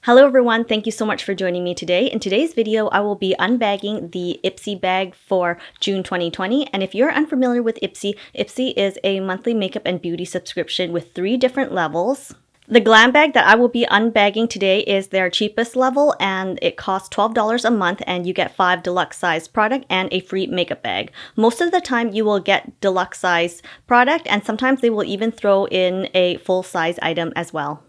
Hello everyone, thank you so much for joining me today. In today's video, I will be unbagging the Ipsy bag for June 2020. And if you're unfamiliar with Ipsy, Ipsy is a monthly makeup and beauty subscription with 3 different levels. The Glam Bag that I will be unbagging today is their cheapest level and it costs $12 a month and you get 5 deluxe size product and a free makeup bag. Most of the time you will get deluxe size product and sometimes they will even throw in a full size item as well.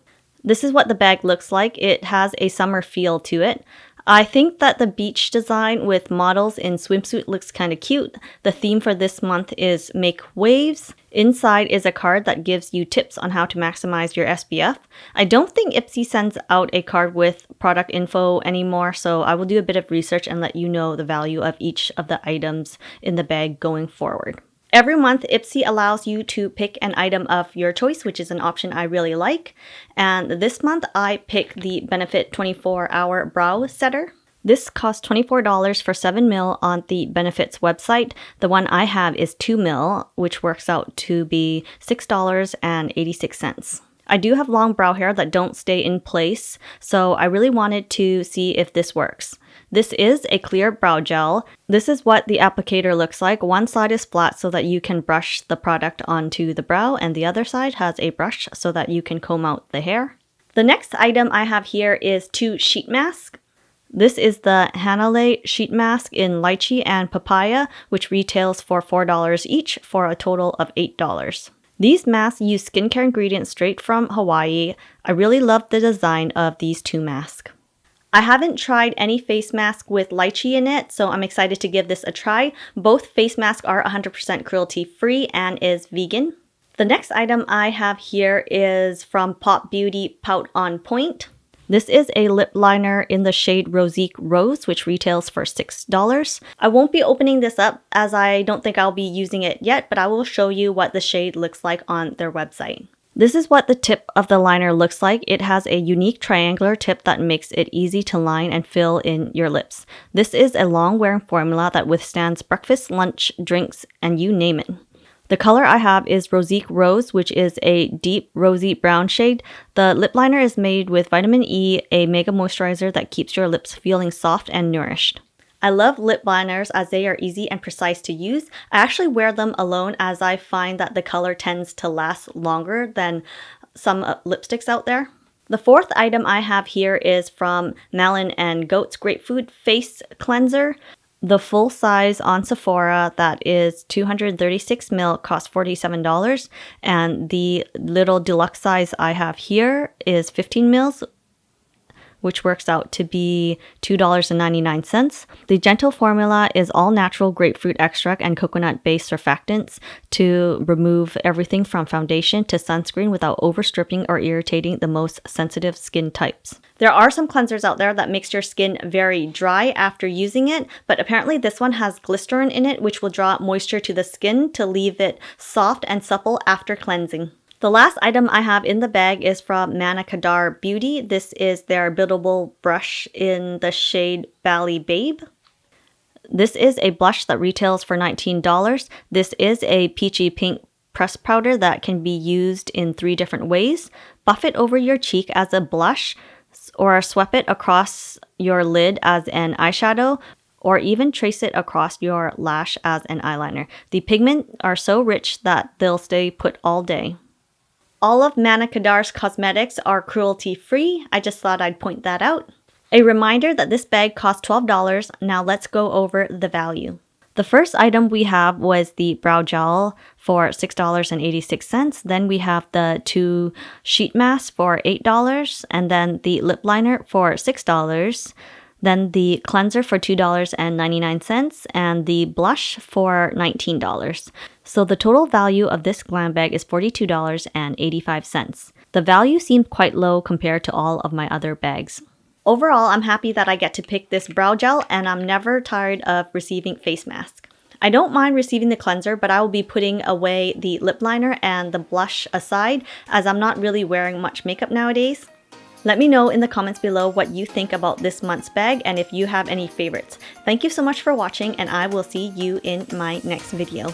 This is what the bag looks like. It has a summer feel to it. I think that the beach design with models in swimsuit looks kind of cute. The theme for this month is Make Waves. Inside is a card that gives you tips on how to maximize your SPF. I don't think Ipsy sends out a card with product info anymore, so I will do a bit of research and let you know the value of each of the items in the bag going forward. Every month, Ipsy allows you to pick an item of your choice, which is an option I really like. And this month, I picked the Benefit 24-Hour Brow Setter. This costs $24 for 7 ml on the Benefit's website. The one I have is 2 ml, which works out to be $6.86. I do have long brow hair that don't stay in place, so I really wanted to see if this works. This is a clear brow gel. This is what the applicator looks like. One side is flat so that you can brush the product onto the brow, and the other side has a brush so that you can comb out the hair. The next item I have here is 2 sheet masks. This is the Hanalei sheet mask in Lychee and Papaya, which retails for $4 each for a total of $8. These masks use skincare ingredients straight from Hawaii. I really love the design of these 2 masks. I haven't tried any face mask with lychee in it, so I'm excited to give this a try. Both face masks are 100% cruelty-free and is vegan. The next item I have here is from Pop Beauty Pout on Point. This is a lip liner in the shade Rosique Rose, which retails for $6. I won't be opening this up as I don't think I'll be using it yet, but I will show you what the shade looks like on their website. This is what the tip of the liner looks like. It has a unique triangular tip that makes it easy to line and fill in your lips. This is a long-wearing formula that withstands breakfast, lunch, drinks, and you name it. The color I have is Rosique Rose, which is a deep rosy brown shade. The lip liner is made with vitamin E, a mega moisturizer that keeps your lips feeling soft and nourished. I love lip liners as they are easy and precise to use. I actually wear them alone as I find that the color tends to last longer than some lipsticks out there. The fourth item I have here is from MALIN+GOETZ Grapefruit Face Cleanser. The full size on Sephora that is 236 ml costs $47, and the little deluxe size I have here is 15 ml, which works out to be $2.99. The gentle formula is all natural grapefruit extract and coconut-based surfactants to remove everything from foundation to sunscreen without overstripping or irritating the most sensitive skin types. There are some cleansers out there that makes your skin very dry after using it, but apparently this one has glycerin in it, which will draw moisture to the skin to leave it soft and supple after cleansing. The last item I have in the bag is from Manna Kadar Beauty. This is their Buildable brush in the shade Bali Babe. This is a blush that retails for $19. This is a peachy pink pressed powder that can be used in 3 different ways. Buff it over your cheek as a blush, or sweep it across your lid as an eyeshadow, or even trace it across your lash as an eyeliner. The pigments are so rich that they'll stay put all day. All of Manna Kadar's cosmetics are cruelty-free. I just thought I'd point that out. A reminder that this bag costs $12. Now let's go over the value. The first item we have was the brow gel for $6.86. Then we have the 2 sheet masks for $8, and then the lip liner for $6. Then the cleanser for $2.99 and the blush for $19. So the total value of this glam bag is $42.85. The value seemed quite low compared to all of my other bags. Overall, I'm happy that I get to pick this brow gel and I'm never tired of receiving face masks. I don't mind receiving the cleanser, but I will be putting away the lip liner and the blush aside as I'm not really wearing much makeup nowadays. Let me know in the comments below what you think about this month's bag and if you have any favorites. Thank you so much for watching and I will see you in my next video.